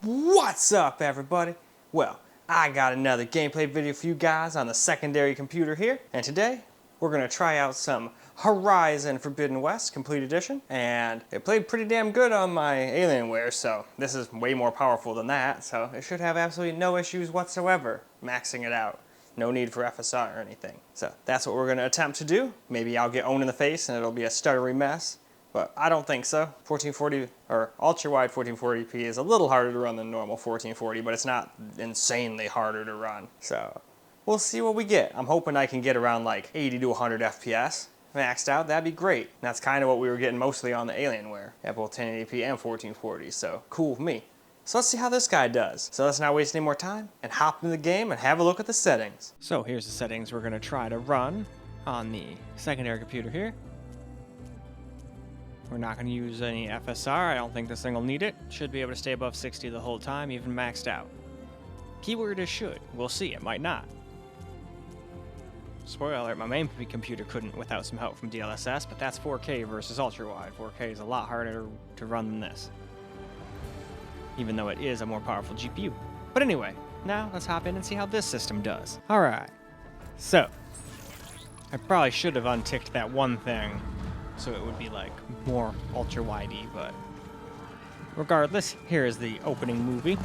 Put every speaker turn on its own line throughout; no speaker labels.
What's up, everybody? Well, I got another gameplay video for you guys on the secondary computer here, and today we're gonna try out some Horizon Forbidden West Complete Edition, and it played pretty damn good on my Alienware, so this is way more powerful than that, so it should have absolutely no issues whatsoever maxing it out. No need for FSR or anything. So that's what we're gonna attempt to do. Maybe I'll get owned in the face and it'll be a stuttery mess. But I don't think so. 1440 or ultra-wide 1440p is a little harder to run than normal 1440, but it's not insanely harder to run. So we'll see what we get. I'm hoping I can get around like 80 to 100 FPS maxed out. That'd be great. And that's kind of what we were getting mostly on the Alienware at both 1080p and 1440. So cool with me. So let's see how this guy does. So let's not waste any more time and hop into the game and have a look at the settings. So here's the settings we're gonna try to run on the secondary computer here. We're not going to use any FSR. I don't think this thing will need it. Should be able to stay above 60 the whole time, even maxed out. Keyword is should. We'll see. It might not. Spoiler alert, my main computer couldn't without some help from DLSS, but that's 4K versus ultra-wide. 4K is a lot harder to run than this, even though it is a more powerful GPU. But anyway, now let's hop in and see how this system does. Alright, so I probably should have unticked that one thing so it would be like more ultra-widey, but regardless, here is the opening movie.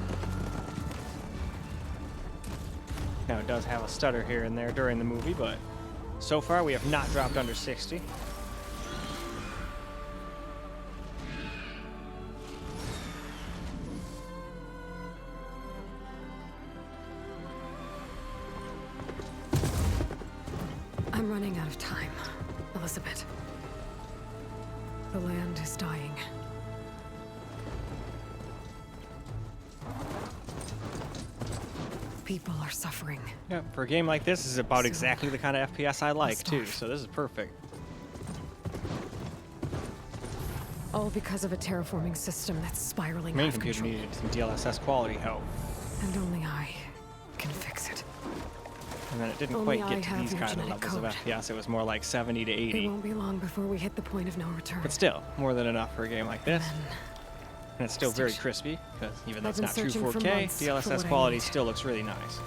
Now it does have a stutter here and there during the movie, but so far we have not dropped under 60.
I'm running out of time, Elizabeth. The land is dying. People are suffering.
Yeah, for a game like this, this is about exactly the kind of FPS I like too, so this is perfect.
All because of a terraforming system that's spiraling out
Main
of
computer
control.
needed some DLSS quality help.
And only I can fix it.
And then it didn't
Only
quite
I
get to
have
these
your
kind of
genetic
levels of
code.
FPS. It was more like 70 to
It
80.
won't be long before we hit the point of no return.
But still, more than enough for a game like this.
And
And it's still very crispy, because even though
I've
it's not
been
true
searching for
4K,
months for
DLSS
what I
quality
need.
still looks really nice.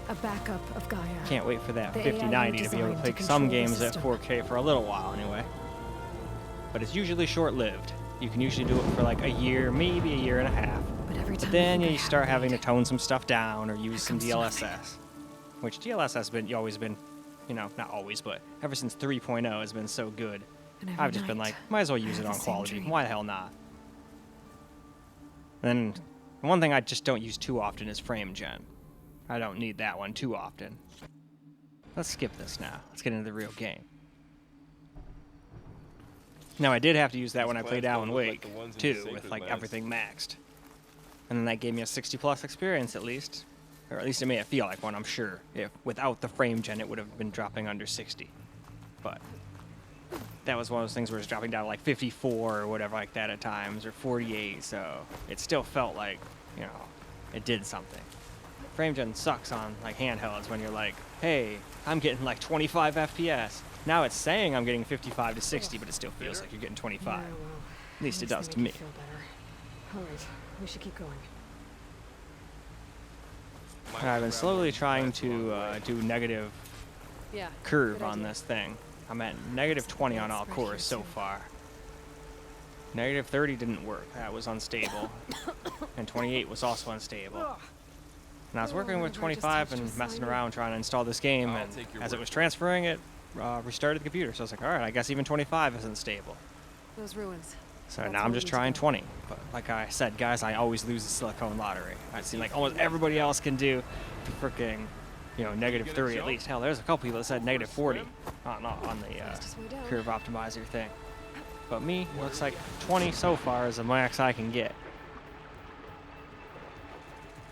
a backup of Gaia.
Can't wait for that
The AI
5090 to be able to
designed
play
to
some
control the
games at
system.
4K for a little while anyway. But it's usually short-lived. You can usually do it for like a year, maybe a year and a half.
But every time
But then
I think I
you
have
start
it
having to
made,
tone some stuff down or use some
comes to nothing.
DLSS. Which DLSS has been, always been, you know, not always, but ever since 3.0 has been so good.
and every
I've just been
night
like, might as well
I
use
have
it
the
on
same
quality.
dream.
Why the hell not? Then, one thing I just don't use too often is frame gen. I don't need that one too often. Let's skip this now. Let's get into the real game. Now, I did have to use that when I played Alan Wake, too, with like everything maxed. And then that gave me a 60+ experience at least. Or at least it made it feel like one, I'm sure. If without the frame gen, it would have been dropping under 60. But that was one of those things where it's dropping down to like 54 or whatever like that at times, or 48, so it still felt like, you know, it did something. Frame gen sucks on like handhelds when you're like, hey, I'm getting like 25 FPS. Now it's saying I'm getting 55 to 60, but it still feels like you're getting 25.
Yeah, well,
At least it
must
does to
make
me.
you feel better. All right, we should keep going.
I've been slowly trying to do negative
Yeah.
curve
good
on
idea.
this thing. I'm at negative 20 on all
That's right
cores
here,
so
too.
far. Negative 30 didn't work. That was unstable. And 28 was also unstable. And I was working with
I just
25
touched
and
with
messing
slimy.
around trying to install this game, and as it was transferring it, restarted the computer. So I was like, alright, I guess even 25 isn't stable.
Those ruins.
So
That's
now
where
I'm
we
just
need to
trying
go.
20. But like I said, guys, I always lose the silicone lottery. I've seen like almost everybody else can do freaking, you know, negative 30 at least. Hell, there's a couple people that said negative 40 on the
Fastest way down.
curve optimizer thing. But me, looks like 20 so far is the max I can get.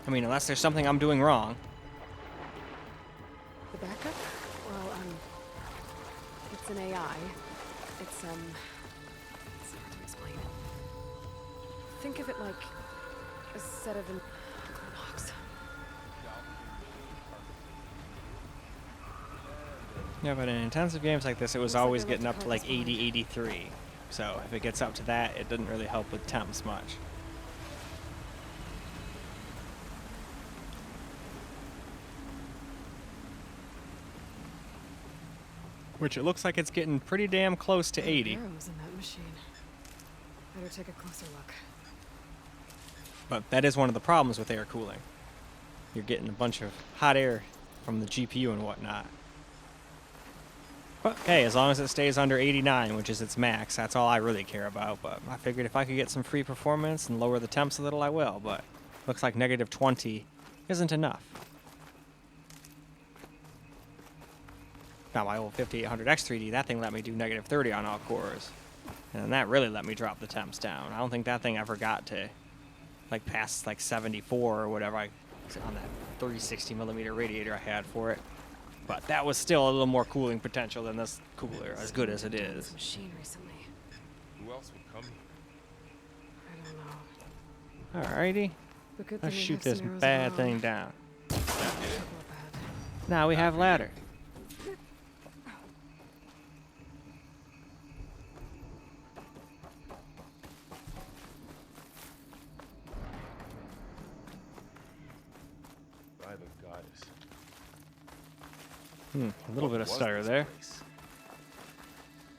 I mean, unless there's something I'm doing wrong.
The backup? Well, it's an AI. It's, it's hard to explain. Think of it like a set of locks.
Yeah, but in intensive games like this, it was
Looks like
always
they left
getting
the
up to like
cards behind.
80, 83. So if it gets up to that, it doesn't really help with temps much. which it looks like it's getting pretty damn close to 80.
Arrows in that machine. Better take a closer look.
But that is one of the problems with air cooling. You're getting a bunch of hot air from the GPU and whatnot. But hey, as long as it stays under 89, which is its max, that's all I really care about. But I figured if I could get some free performance and lower the temps a little, I will. But looks like negative 20 isn't enough. Now my old 5800X3D, that thing let me do negative 30 on all cores. And that really let me drop the temps down. I don't think that thing ever got to like past like 74 or whatever on that 360mm radiator I had for it. But that was still a little more cooling potential than this cooler, as good as it is.
Machine recently.
Who else would come here?
I don't know.
Alrighty,
The good
let's
thing we
shoot
have
this
some arrows
bad
of our
thing
own.
down.
Couple of bad.
Now we have ladder.
By the goddess.
A little bit of stutter there.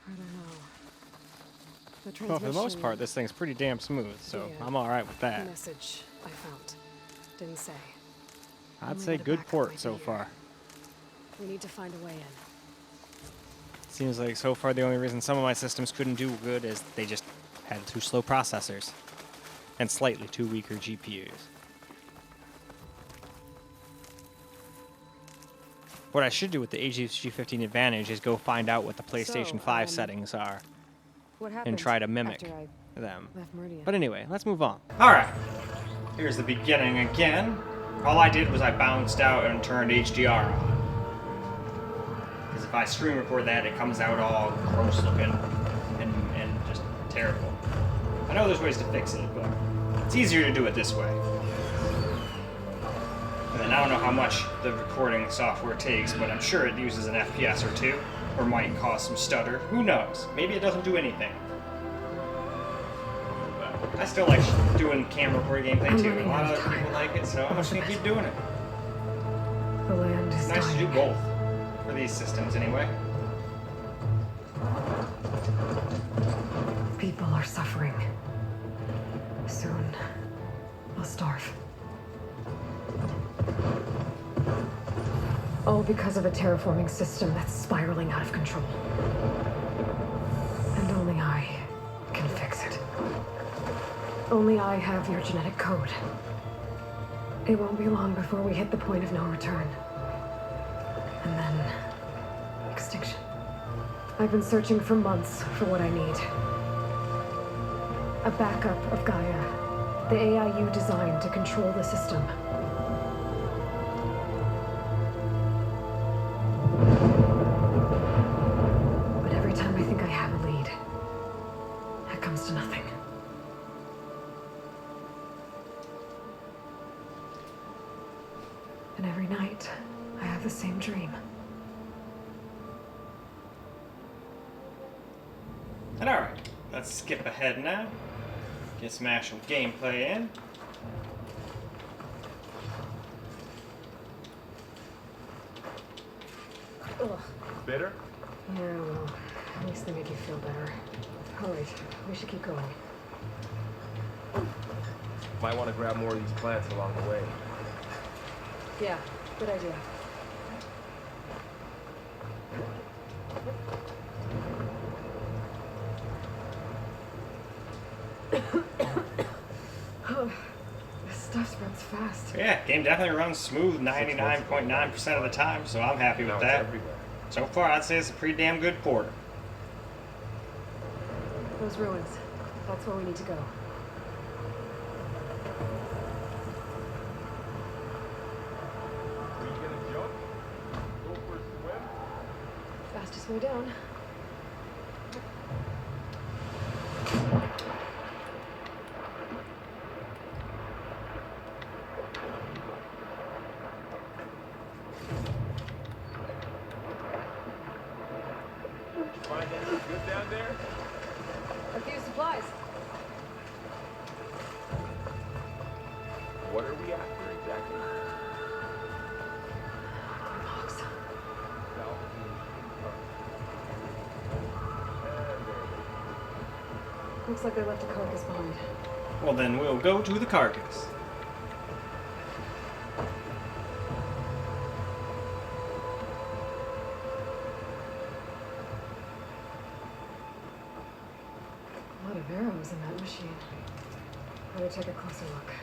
I don't know. The
Well, for the most
transmission
part, this thing's pretty damn smooth, so
Yeah.
I'm alright with that.
message I found didn't say.
I'd
Only
say
that a
good
backup
port
might
so
be here.
far.
We need to find a way in.
Seems like so far the only reason some of my systems couldn't do good is they just had too slow processors and slightly too weaker GPUs. What I should do with the G15 Advantage is go find out what the PlayStation 5 settings are
What happened
and try to mimic
after I
them.
left Meridian?
But anyway, let's move on. Alright, here's the beginning again. All I did was I bounced out and turned HDR on. Because if I screen record that, it comes out all gross looking and just terrible. I know there's ways to fix it, but it's easier to do it this way. And then I don't know how much the recording software takes, but I'm sure it uses an FPS or two, or might cause some stutter. Who knows? Maybe it doesn't do anything. I still like doing camera recording gameplay too, and a lot of other people like it, so I'm just gonna keep doing it.
The land
It's
is
nice to do
dying.
both, for these systems anyway.
People are suffering. Soon, they'll starve. All because of a terraforming system that's spiraling out of control. And only I can fix it. Only I have your genetic code. It won't be long before we hit the point of no return. And then, extinction. I've been searching for months for what I need. A backup of Gaia, the AIU designed to control the system. But every time I think I have a lead, that comes to nothing. And every night, I have the same dream.
And alright, let's skip ahead now. Get some actual gameplay in.
Ugh.
Bitter?
Yeah, well, at least they make you feel better. Alright, we should keep going.
Might want to grab more of these plants along the way.
Yeah, good idea. Oh, this stuff runs fast.
Yeah, game definitely runs smooth 99.9% of the time, so I'm happy
Now
with
it's
that.
everywhere.
So far, I'd say it's a pretty damn good porter.
Those ruins. That's where we need to go.
Are you gonna jump? Go for a swim?
Fastest way down.
Find anything good down there?
A few supplies.
What are we after exactly?
Box. Looks like they left a carcass behind.
Well, then we'll go to the carcass.
A lot of arrows in that machine. Better take a closer look.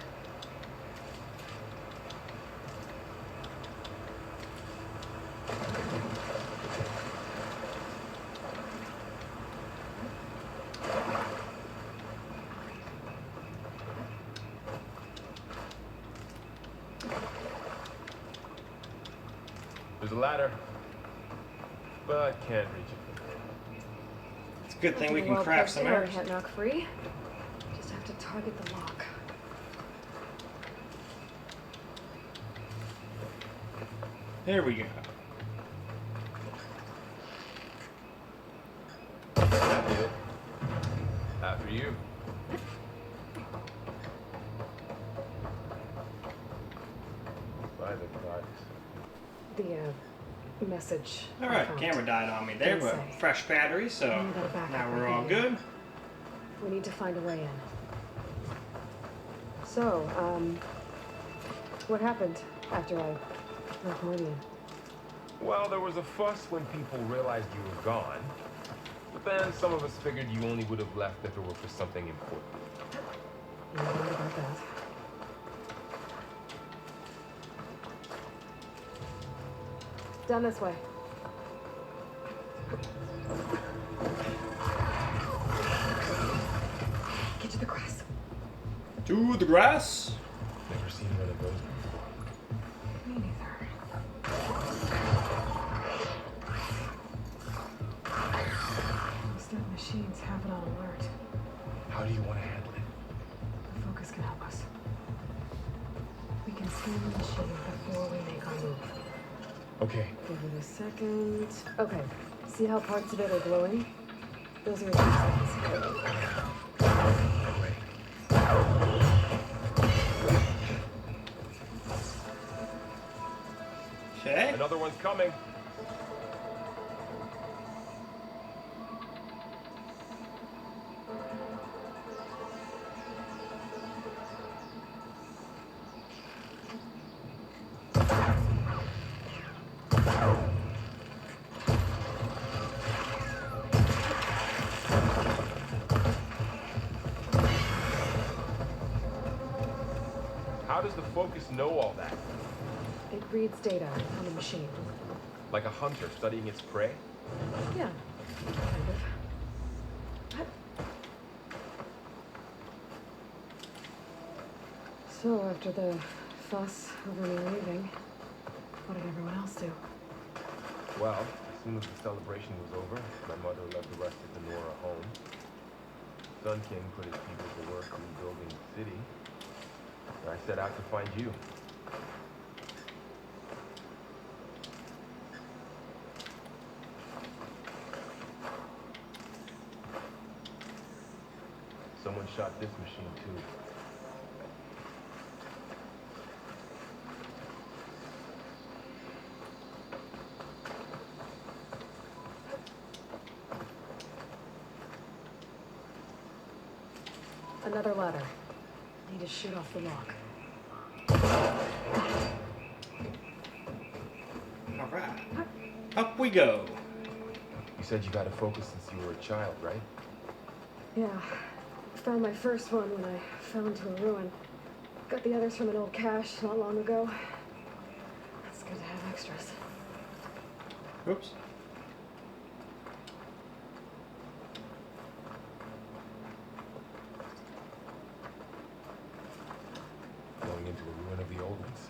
There's a ladder, but I can't reach it.
It's a good thing we can craft some arrows.
Can't knock free. Just have to target the lock.
There we go.
That did it. After you. By the cards.
The message.
All right, camera died on me there, but fresh battery, so now we're all good.
We need to find a way in. So, what happened after I left Meridian?
Well, there was a fuss when people realized you were gone. But then some of us figured you only would have left if it were for something important.
You're right about that. Down this way. Get to the grass.
To the grass?
Never seen one of those before.
Me neither. Most of the machines have it on alert.
How do you want to handle it?
The focus can help us. We can scan the machine before we make our move.
Okay.
Give it a second. Okay. See how parts of it are glowing? Those are extensions.
I'm ready.
Okay.
Another one's coming. How does the focus know all that?
It reads data on the machine.
Like a hunter studying its prey?
Yeah, kind of. What? So, after the fuss over me leaving, what did everyone else do?
Well, as soon as the celebration was over, my mother left the rest of the Nora home. Duncan put his people to work rebuilding the city. And I set out to find you. Someone shot this machine too.
Another ladder. Need to shoot off the lock.
All right. Up we go.
You said you got a focus since you were a child, right?
Yeah. Found my first one when I fell into a ruin. Got the others from an old cache not long ago. It's good to have extras.
Oops.
Going into a ruin of the old ones.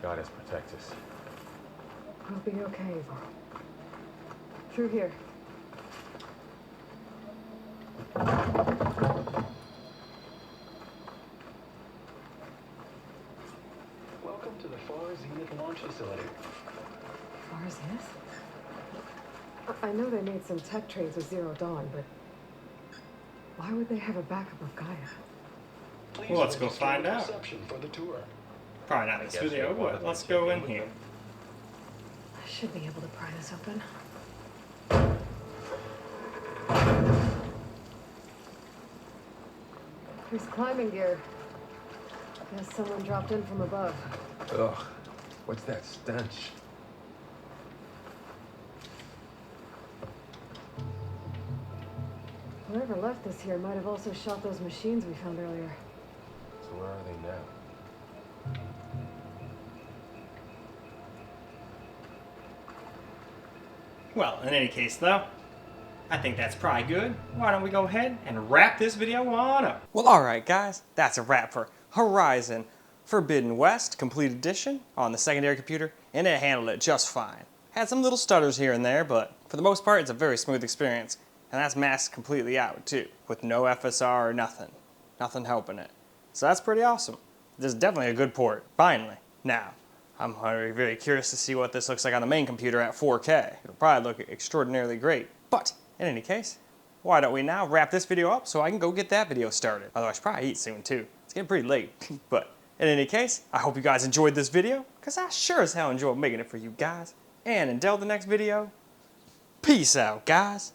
Goddess protect us.
We'll be okay, Ivor. Through here.
Welcome to the Far Zenith launch facility.
Far Zenith? I know they made some tech trades with Zero Dawn, but why would they have a backup of Gaia?
Please
Well, let's go
register
find
your
out.
perception for the tour.
Probably not this video, but let's go in here.
I should be able to pry this open. There's climbing gear. Guess someone dropped in from above.
Ugh, what's that stench?
Whoever left this here might have also shot those machines we found earlier.
So where are they now?
Well, in any case though, I think that's probably good. Why don't we go ahead and wrap this video on up? Well, alright guys, that's a wrap for Horizon Forbidden West Complete Edition on the secondary computer, and it handled it just fine. Had some little stutters here and there, but for the most part it's a very smooth experience, and that's masked completely out too, with no FSR or nothing. Nothing helping it. So that's pretty awesome. This is definitely a good port, finally. Now, I'm very, very curious to see what this looks like on the main computer at 4K. It'll probably look extraordinarily great. But, in any case, why don't we now wrap this video up so I can go get that video started. Although I should probably eat soon too. It's getting pretty late. But, in any case, I hope you guys enjoyed this video, because I sure as hell enjoyed making it for you guys. And until the next video, peace out, guys.